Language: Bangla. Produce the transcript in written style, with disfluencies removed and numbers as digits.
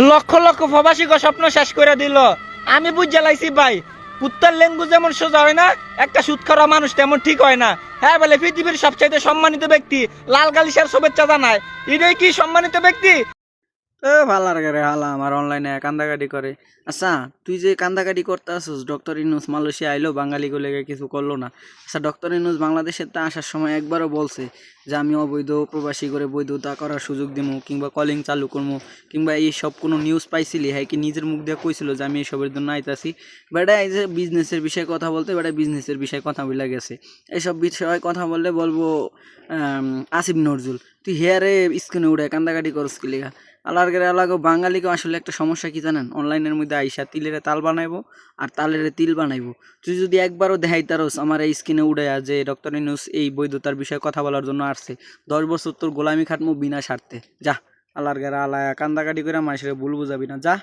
লক্ষ লক্ষ প্রবাসীকে স্বপ্ন শেষ করে দিল। আমি বুঝে লাইছি ভাই, কুত্তার লেঙ্গু যেমন সোজা হয় না, একটা সুদ খাওয়া মানুষ তেমন ঠিক হয় না। হ্যাঁ বলে পৃথিবীর সবচাইতে সম্মানিত ব্যক্তি লাল গালিশার শুভেচ্ছা জানায়, এটাই কি সম্মানিত ব্যক্তি? ভাল লাগে রে হালা আমার অনলাইনে কান্দাকাটি করে। আচ্ছা, তুই যে কান্দাকাটি করতে আসছিস, ডক্টর ইউনূস মালয়েশিয়া আইলো, বাঙালি লেগে কিছু করলো না। আচ্ছা, ডক্টর ইউনূস বাংলাদেশে তা আসার সময় একবারও বলছে যে আমি অবৈধ প্রবাসী করে বৈধতা করার সুযোগ দিমু, কিংবা কলিং চালু করবো, কিংবা এই সব কোনো নিউজ পাইছিলি? হ্যাঁ, কি নিজের মুখ দিয়ে কইছিল যে আমি এইসবের জন্য আইতাছি? বেটা এই যে বিজনেসের বিষয়ে কথা বলতে, বেটা বিজনেসের বিষয়ে কথা বলে গেছে। এইসব বিষয়ে কথা বললে বলবো আসিফ নজরুল, তুই হেয়ারে স্ক্রিনে উঠে কান্দাকাটি করস কি লেগা? আলারগের আলাগো বাঙালিকে আসলে একটা সমস্যা কি জানেন? অনলাইনের মধ্যে আইসা তিলের তাল বানাইবো আর তালের তিল বানাইবো। তুই যদি একবারও দেখাই তারস আমার এই স্ক্রিনে উড়ে যে ডক্টর ইউনূস এই বৈধতার বিষয়ে কথা বলার জন্য আসছে, 10 বছর তোর গোলামি খাটমু বিনা স্বার্থে। যা, আলারগের আলায়া কান্দাকাটি করে মানুষের ভুল বুঝাবি না, যা।